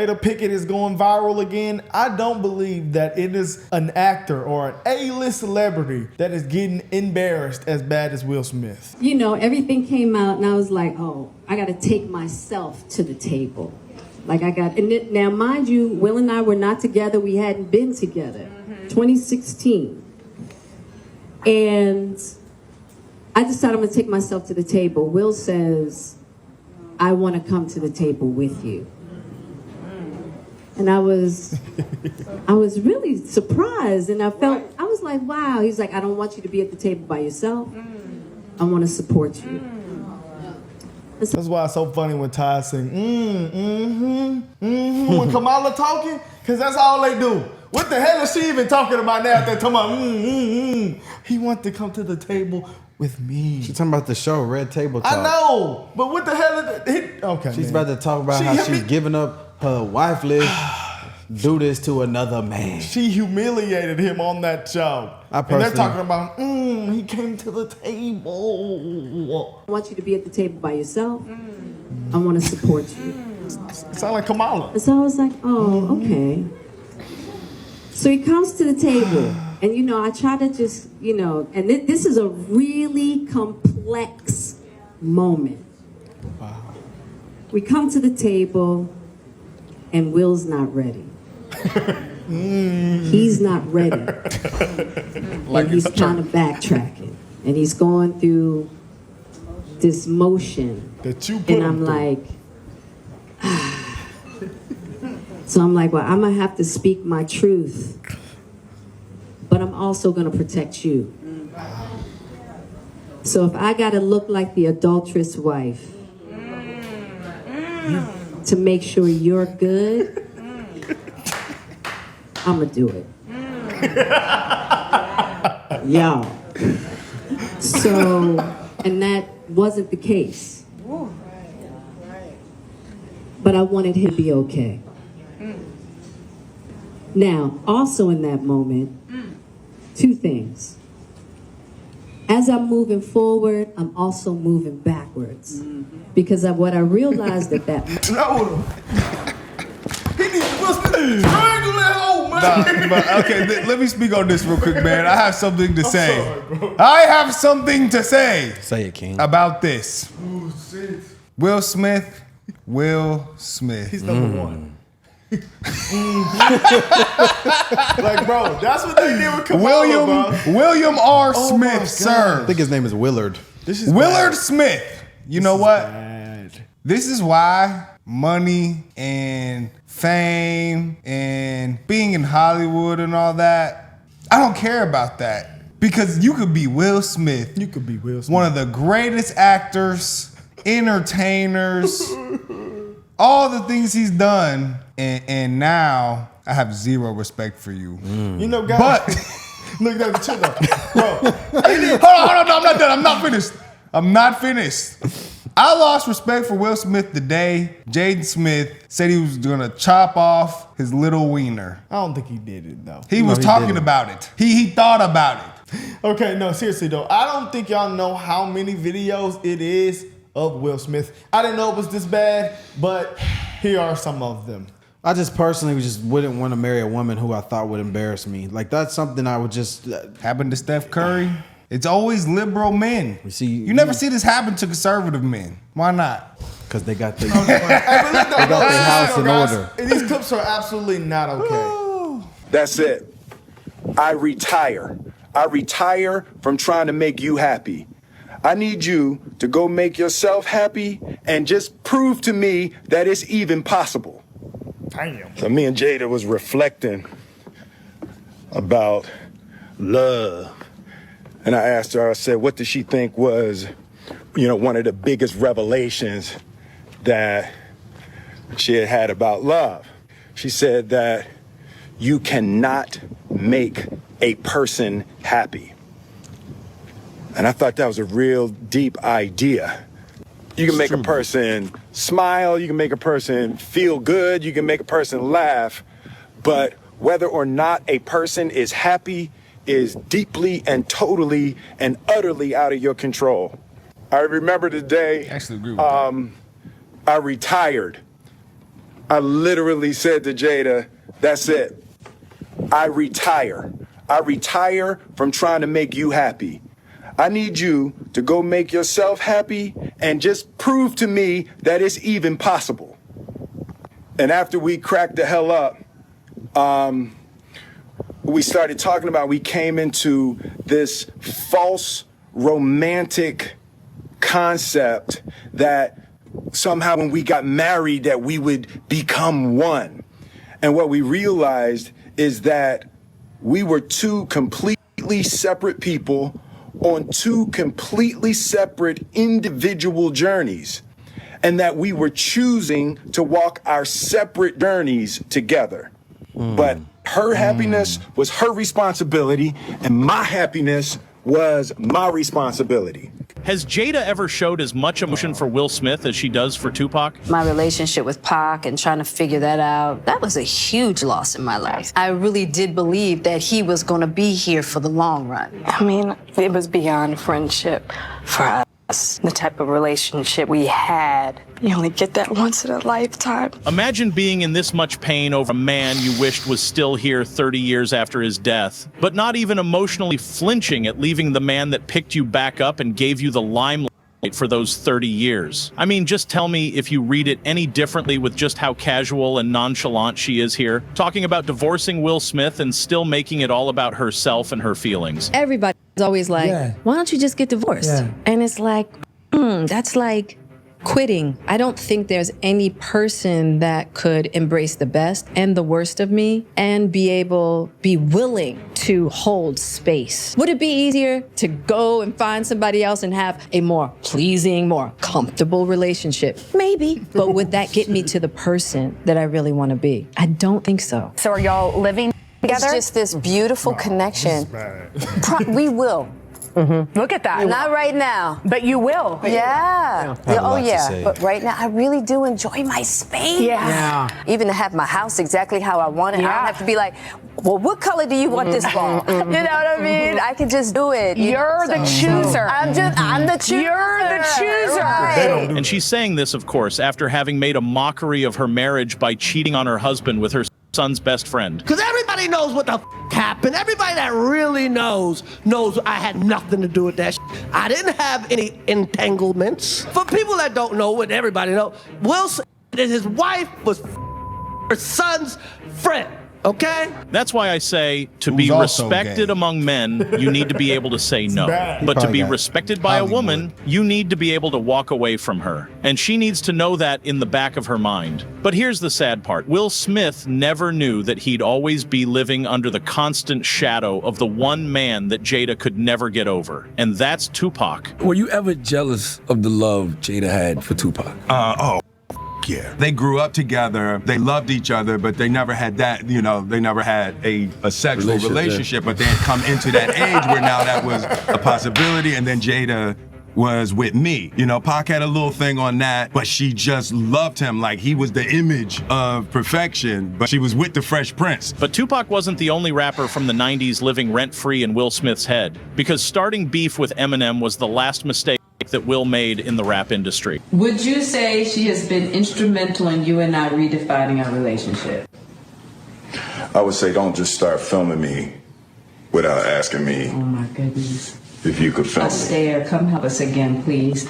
Jada Pinkett is going viral again. I don't believe that it is an actor or an A-list celebrity that is getting embarrassed as bad as Will Smith. You know, everything came out and I was like, oh, I got to take myself to the table. Like now mind you, Will and I were not together. We hadn't been together. 2016. And I decided I'm going to take myself to the table. Will says, I want to come to the table with you. And I was really surprised, and I was like, wow. He's like, I don't want you to be at the table by yourself. I want to support you. That's why it's so funny when Ty sing, when Kamala talking, because that's all they do. What the hell is she even talking about now? They're talking about, He wants to come to the table with me. She's talking about the show, Red Table Talk. I know, but what the hell is it? Okay, she's about to talk about how she's giving up her wife list, do this to another man. She humiliated him on that show. And they're talking about, he came to the table. I want you to be at the table by yourself. I want to support you. Sound like Kamala. And so I was like, oh, okay. So he comes to the table, and you know, I try to just, you know, and this is a really complex moment. Wow. We come to the table, and Will's not ready. He's not ready. And he's kind of backtracking. And he's going through this motion. That you put and I'm like, So I'm like, well, I'm going to have to speak my truth. But I'm also going to protect you. So if I got to look like the adulterous wife to make sure you're good, I'm going to do it. Y'all. So, and that wasn't the case. But I wanted him to be okay. Now, also in that moment, two things. As I'm moving forward, I'm also moving backwards. Because of what I realized that No. He needs to triangle that hole, man. But okay, let me speak on this real quick, man. I have something to say. I have something to say. Say it, King. About this. Ooh, shit. Will Smith. He's number one. Like, bro, that's what they did with Kamala, bro. William R. Smith, sir. I think his name is Willard. This is Willard bad. Smith. You know what? Bad. This is why money and fame and being in Hollywood and all that, I don't care about that. Because you could be Will Smith. You could be Will Smith. One of the greatest actors, entertainers, all the things he's done, and now I have zero respect for you. You know, guys. But look at the chill though. Bro. hold on, no, I'm not done. I'm not finished. I lost respect for Will Smith the day Jaden Smith said he was gonna chop off his little wiener. I don't think he did it though. He was talking about it. He thought about it. Okay, no, seriously though. I don't think y'all know how many videos it is of Will Smith. I didn't know it was this bad, but here are some of them. I just personally just wouldn't want to marry a woman who I thought would embarrass me. Like, that's something I would just... Happened to Steph Curry. It's always liberal men. You never see this happen to conservative men. Why not? Because they got their house in order. And these clips are absolutely not okay. That's it. I retire. I retire from trying to make you happy. I need you to go make yourself happy and just prove to me that it's even possible. Damn. So me and Jada was reflecting about love. And I asked her, I said, what does she think was, one of the biggest revelations that she had about love? She said that you cannot make a person happy. And I thought that was a real deep idea. You can make a person smile, you can make a person feel good, you can make a person laugh, but whether or not a person is happy is deeply and totally and utterly out of your control. I remember the day I actually agree with that. I retired. I literally said to Jada, that's it. I retire. I retire from trying to make you happy. I need you to go make yourself happy and just prove to me that it's even possible. And after we cracked the hell up, we started talking about, we came into this false romantic concept that somehow when we got married that we would become one. And what we realized is that we were two completely separate people on two completely separate individual journeys, and that we were choosing to walk our separate journeys together. But her happiness was her responsibility, and my happiness was my responsibility. Has Jada ever showed as much emotion for Will Smith as she does for Tupac? My relationship with Pac and trying to figure that out, that was a huge loss in my life. I really did believe that he was going to be here for the long run. I mean, it was beyond friendship for us. The type of relationship we had, you only get that once in a lifetime. Imagine being in this much pain over a man you wished was still here 30 years after his death, but not even emotionally flinching at leaving the man that picked you back up and gave you the limelight for those 30 years. I mean, just tell me if you read it any differently with just how casual and nonchalant she is here, talking about divorcing Will Smith and still making it all about herself and her feelings. Everybody's always like, why don't you just get divorced? And it's like, that's like quitting. I don't think there's any person that could embrace the best and the worst of me and be willing to hold space. Would it be easier to go and find somebody else and have a more pleasing, more comfortable relationship? Maybe. But would that get me to the person that I really want to be? I don't think so. So are y'all living together? It's just this beautiful connection. We will. Look at that. Not right now. But you will. Yeah. I have a Oh, lot to yeah. say. But right now, I really do enjoy my space. Yeah. Even to have my house exactly how I want it. I don't have to be like, well, what color do you want this ball? You know what I mean? I can just do it. You're the chooser. I'm the chooser. You're the chooser. Right. And she's saying this, of course, after having made a mockery of her marriage by cheating on her husband with her son's best friend. Because everybody knows what the happened. Everybody that really knows I had nothing to do with that. I didn't have any entanglements. For people that don't know, what everybody knows, Will Smith and his wife was her son's friend. Okay? That's why I say, to be Who's also respected gay. among men, you need to be able to say no. bad. But to Probably be got respected by a woman, you need to be able to walk away from her. And she needs to know that in the back of her mind. But here's the sad part. Will Smith never knew that he'd always be living under the constant shadow of the one man that Jada could never get over. And that's Tupac. Were you ever jealous of the love Jada had for Tupac? Yeah. They grew up together, they loved each other, but they never had that, they never had a sexual relationship, but they had come into that age where now that was a possibility, and then Jada was with me. Pac had a little thing on that, but she just loved him like he was the image of perfection, but she was with the Fresh Prince. But Tupac wasn't the only rapper from the 90s living rent-free in Will Smith's head, because starting beef with Eminem was the last mistake that Will made in the rap industry. Would you say she has been instrumental in you and I redefining our relationship? I would say don't just start filming me without asking me Oh my goodness. if you could film me. Astaire, come help us again, please.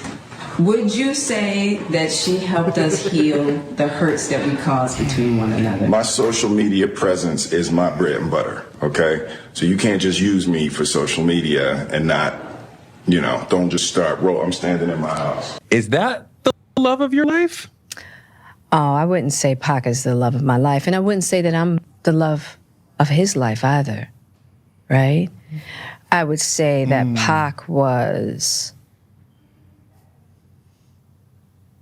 Would you say that she helped us heal the hurts that we caused between one another? My social media presence is my bread and butter, okay? So you can't just use me for social media and not, don't just start I'm standing in my house. Is that the love of your life? Oh, I wouldn't say Pac is the love of my life, and I wouldn't say that I'm the love of his life either, right? I would say that Pac was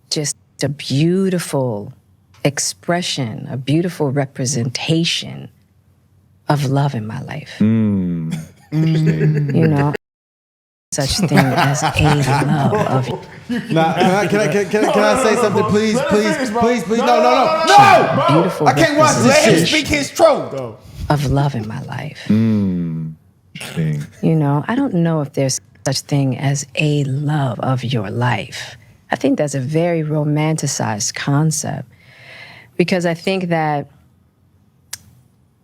just a beautiful expression, a beautiful representation of love in my life. Such thing as a love of Now, can I say something, please? No! beautiful I can't watch Let him this shit. speak his truth. of love in my life. I don't know if there's such thing as a love of your life. I think that's a very romanticized concept. because I think that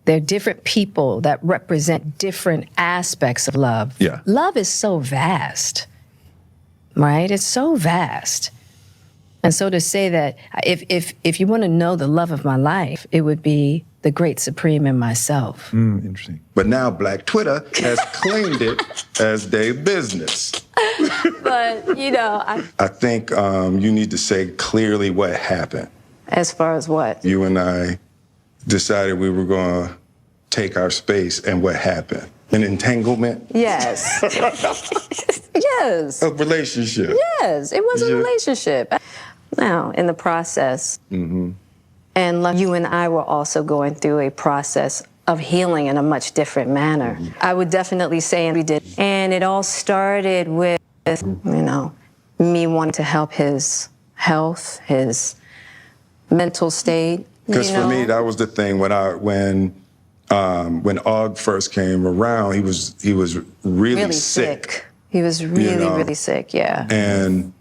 there are different people that represent different aspects of love. Yeah. Love is so vast, right? It's so vast. And so to say that if you want to know the love of my life, it would be the great supreme in myself. Interesting. But now Black Twitter has claimed it as their business. But, you know, I think you need to say clearly what happened. as far as what? You and I decided we were going to take our space, and what happened? An entanglement? Yes. Yes. A relationship? Yes, it was a relationship. Now, in the process, and you and I were also going through a process of healing in a much different manner. I would definitely say we did. And it all started with, me wanting to help his health, his mental state. Because for me, that was the thing when Og first came around, he was really sick. He was really sick, yeah. And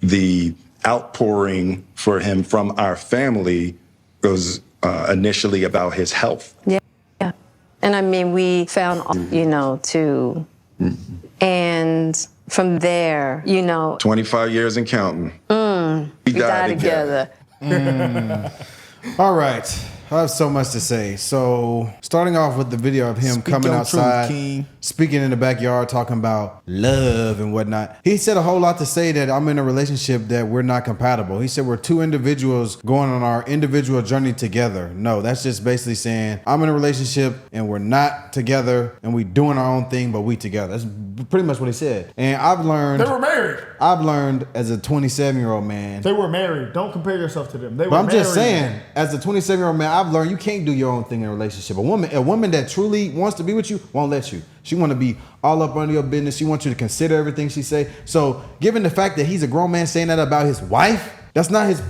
the outpouring for him from our family was initially about his health. Yeah. And I mean, we found, and from there, 25 years and counting. We died together. All right. I have so much to say. So, starting off with the video of him coming outside, speaking in the backyard, talking about love and whatnot. He said a whole lot to say that I'm in a relationship that we're not compatible. He said we're two individuals going on our individual journey together. No, that's just basically saying I'm in a relationship and we're not together and we doing our own thing, but we together. That's pretty much what he said. And I've learned... They were married. I've learned as a 27-year-old man... They were married. Don't compare yourself to them. They were But I'm married. just saying, as a 27-year-old man, I've learned you can't do your own thing in a relationship. A woman that truly wants to be with you won't let you. She want to be all up under your business. She wants you to consider everything she say. So, given the fact that he's a grown man saying that about his wife, that's not his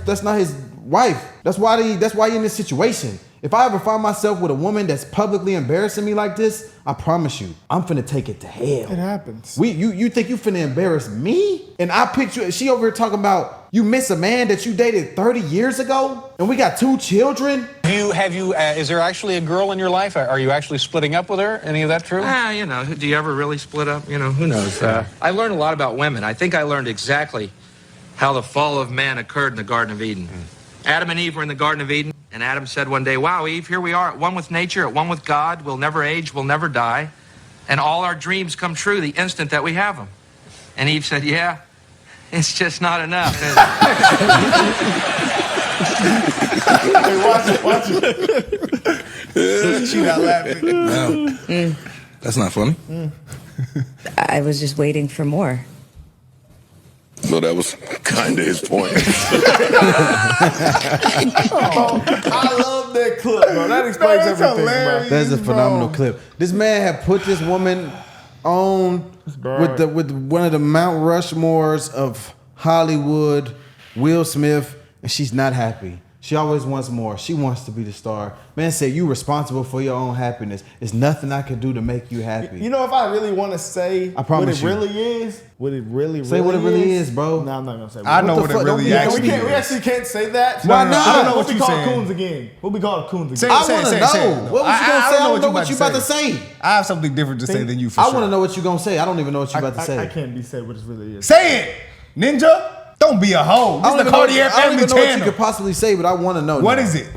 wife. That's why you're in this situation. If I ever find myself with a woman that's publicly embarrassing me like this, I promise you, I'm finna take it to hell. It happens. You think you finna embarrass me? And I picture she over here talking about you miss a man that you dated 30 years ago, and we got 2 children. Is there actually a girl in your life? Are you actually splitting up with her? Any of that true? Do you ever really split up? Who knows? I learned a lot about women. I think I learned exactly how the fall of man occurred in the Garden of Eden. Adam and Eve were in the Garden of Eden, and Adam said one day, "Wow, Eve, here we are, at one with nature, at one with God. We'll never age, we'll never die, and all our dreams come true the instant that we have them." And Eve said, "Yeah, it's just not enough." Hey, watch it. She not laughing. No. That's not funny. I was just waiting for more. So that was kind of his point. I love that clip, bro. That explains everything, bro. That's a phenomenal clip. This man had put this woman on with one of the Mount Rushmores of Hollywood, Will Smith, and she's not happy. She always wants more. She wants to be the star. Man said, you responsible for your own happiness. There's nothing I can do to make you happy. You know, if I really want to say I promise what it really is, what it really say what it really is, bro. No, I'm not gonna say. I know what it really actually is. We actually can't say that. Why not? I don't know what you we call saying. coons again. What we call coons Say again? it, I want to know. What was you gonna say? I don't know what you about to say. I have something different to say than you for I sure. want to know what you gonna say. I don't even know what you about to say. I can't be said what it really is. Say it, Ninja. Don't be a hoe. This is the Cartier I don't Family even know what you Channel. could possibly say, but I want to know. What is it?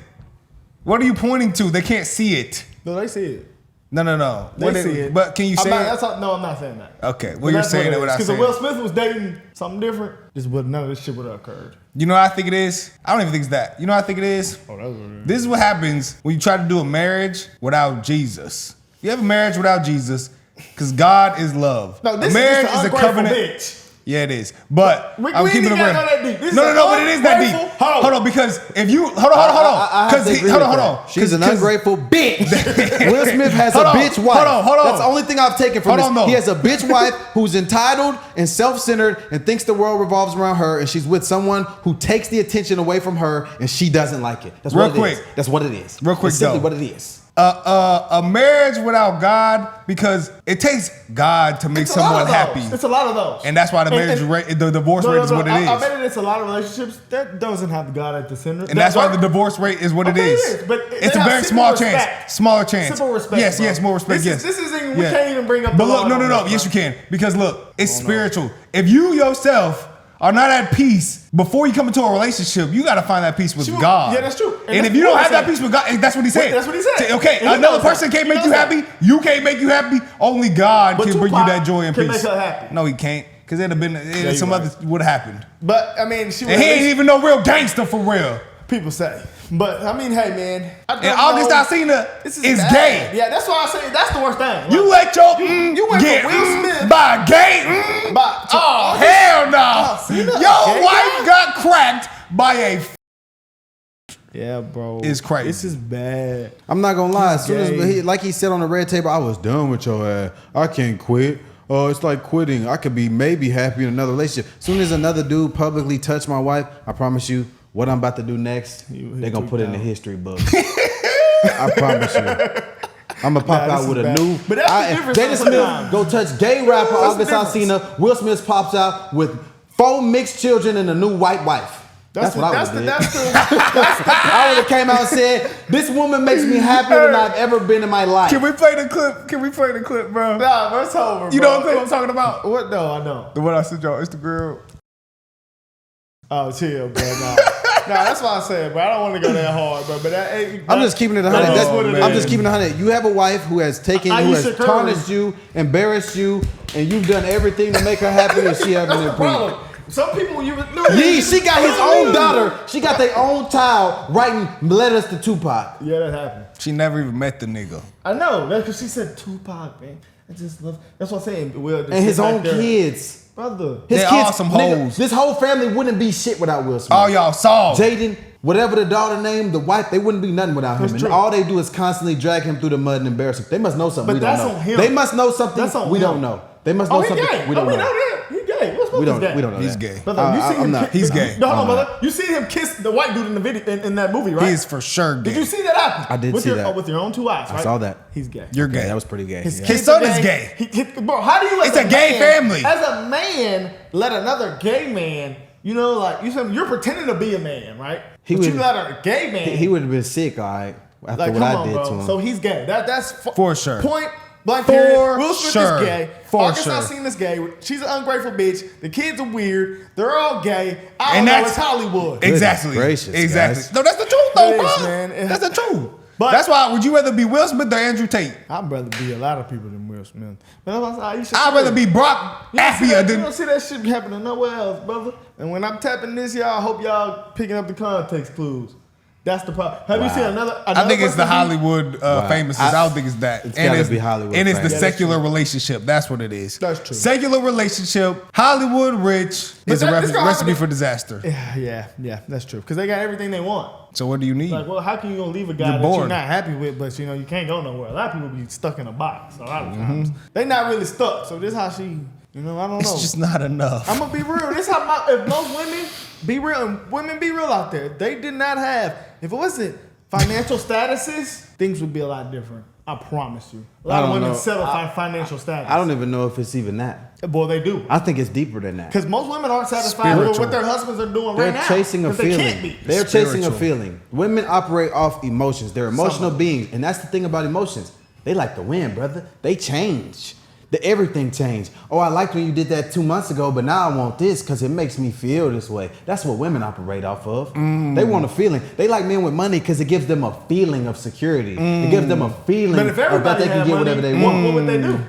What are you pointing to? They can't see it. No, they see it. No. They see it. But can you say it? No, I'm not saying that. Okay, well, you're saying it without Because saying if it. Will Smith was dating something different, none of this shit would have occurred. You know what I think it is? I don't even think it's that. You know what I think it is? Oh, that's what it is. This is what happens when you try to do a marriage without Jesus. You have a marriage without Jesus because God is love. No, this a marriage is just a covenant. bitch. Yeah, it is. But I'm keeping it real. That deep. This No, is but it is that deep. ungrateful. Hold on, because if you hold on. Hold on. She's an ungrateful bitch. Will Smith has a bitch wife. Hold on. That's the only thing I've taken from Hold this. on, He has a bitch wife who's entitled and self-centered and thinks the world revolves around her, and she's with someone who takes the attention away from her, and she doesn't like it. That's Real what it quick. is. That's what it is. Real quick, That's simply though. what it is. a marriage without God, because it takes God to make someone happy. It's a lot of those. And that's why the divorce rate is what it is. I bet it's a lot of relationships that doesn't have God at the center. And that's why the divorce rate is what it is. But it's a very small chance. Smaller chance. Simple respect. Yes, more respect. This isn't. We can't even bring up. But look, no. Yes, you can, because look, it's spiritual. If you yourself are not at peace before you come into a relationship, you got to find that peace with God. Yeah, that's true. And if you don't have that peace with God, that's what he said. That's what he said. Okay, another person can't make you happy. You can't make you happy. Only God can bring you that joy and peace. Make her happy. No, he can't, because it'd have been some other would have happened. But I mean, and he ain't even no real gangster for real. People say. But I mean, hey man, and August Alsina is gay. Yeah, that's why I say that's the worst thing. Like, you let your you went get from Will Smith by gay. Hell no! Your wife got cracked by a. Yeah, bro. It's crazy. This is bad. I'm not gonna lie. As soon as like he said on the red table, I was done with your ass. I can't quit. Oh, it's like quitting. I could be maybe happy in another relationship. As soon as another dude publicly touched my wife, I promise you, what I'm about to do next, they're gonna put it in the history book. I promise you. I'm gonna pop out with a new. But that's the difference. Jada Smith go touch gay rapper August Alsina. Will Smith pops out with 4 mixed children and a new white wife. That's what I would have did. I would have came out and said, "This woman makes me happier than I've ever been in my life." Can we play the clip? Bro? Nah, bro, it's over, bro. You know what clip I'm talking about? What? No, I don't. The one I sent y'all Instagram. Oh, chill, bro. Nah, that's why I said, bro. I don't want to go that hard, bro. But I'm just keeping it 100. I'm just keeping it 100. You have a wife who has tarnished you, embarrassed you, and you've done everything to make her happy, and she hasn't improved. Some people she got his own daughter. She got their own child writing letters to Tupac. Yeah, that happened. She never even met the nigga. I know. That's because she said Tupac, man. I just love. That's what I'm saying. And his own kids. Brother. His they kids, all some hoes. This whole family wouldn't be shit without Will Smith. All y'all saw. Jaden, whatever the daughter name, the wife, they wouldn't be nothing without him. That's And true. all they do is constantly drag him through the mud and embarrass him. They must know something we don't know. On him. They must know something we don't know. They must know something we don't know. He's gay. What's We don't gay? know. He's that. gay. Brother, you seen him He's gay. No, hold on, brother. You seen him kiss the white dude in the video in that movie, right? He's for sure gay. Did you see that happen? I did see that. With your own 2 eyes, right? I saw that. He's gay. You're gay. That was pretty gay. His son is gay. Bro, how do you? It's a gay family. As a man, let another gay man. You know, like you're pretending to be a man, right? But you let a gay man. He would have been sick, all right, after Like, what come I on, did bro. to him. So he's gay. That's For sure. Point blank period. For Will Smith sure. is gay. For August sure. Alsina's gay. She's an ungrateful bitch. The kids are weird. They're all gay. I don't And know. that's- It's Hollywood. Exactly. Gracious, exactly. guys. No, that's the truth though, It bro. is, man. That's the truth. But- that's why. Would you rather be Will Smith or Andrew Tate? I'd rather be a lot of people than Will Smith. But I'd rather be Brock Afia You than. don't see that shit happening nowhere else, brother. And when I'm tapping this, y'all, I hope y'all picking up the context clues. That's the problem. Have you seen another I think it's the person Hollywood famous. I don't think it's that. It's gotta be Hollywood And it's the famous. secular relationship. That's what it is. That's true. Secular relationship. Hollywood rich is a this gonna recipe happen- for disaster. Yeah, that's true. Because they got everything they want. So what do you need? Like, well, how can you gonna leave a guy You're that bored. you're not happy with, but you can't go nowhere? A lot of people be stuck in a box a lot of times. They not really stuck. So this how she, I don't know. It's just not enough. I'm gonna be real. This how if most women be real, and women be real out there. They did not have. If it wasn't financial statuses, things would be a lot different. I promise you. A lot of women settle for financial status. I don't even know if it's even that. Boy, they do. I think it's deeper than that. Because most women aren't satisfied with what their husbands are doing right now. They're chasing a 'Cause they can't feeling. be. They're chasing a feeling. Women operate off emotions. They're emotional beings. And that's the thing about emotions. They like to win, brother. They change. Everything changed. Oh, I liked when you did that 2 months ago, but now I want this because it makes me feel this way. That's what women operate off of. They want a feeling. They like men with money because it gives them a feeling of security. It gives them a feeling But if everybody that they can had get money, whatever they want. what would they do?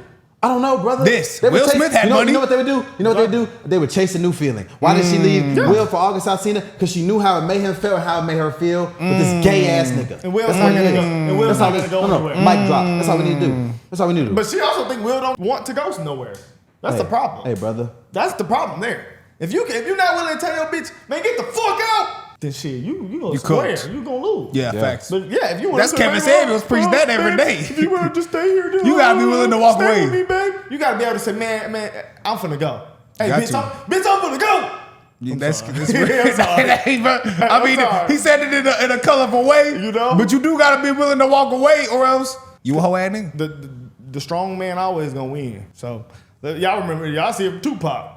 I don't know, brother. Will Smith had money. You know what they would do? You know what they would do? They would chase a new feeling. Why did she leave Will for August Alsina? Because she knew how it made him feel and how it made her feel with this gay ass nigga. And Will's That's not what it gonna is. go. And Will's not gonna go anywhere. Mic drop. That's all we need to do. That's all we need to do. But she also think Will don't want to go nowhere. That's the problem. Hey, brother. That's the problem there. If you're not willing to tell your bitch, man, get the fuck out, then shit, you gonna square. cooked. You gonna lose. Yeah, facts. But yeah, if you want That's Kevin Samuels preach that every day. If you want to just stay here, then You gotta be willing to walk stay away. with me, babe. You gotta be able to say, man, I'm finna go. Hey, Got bitch, to. I'm finna go. That's I'm sorry. I mean, he said it in a colorful way, you know. But you do gotta be willing to walk away, or else you a hoe ass nigga. The strong man always gonna win. So y'all remember, y'all see Tupac.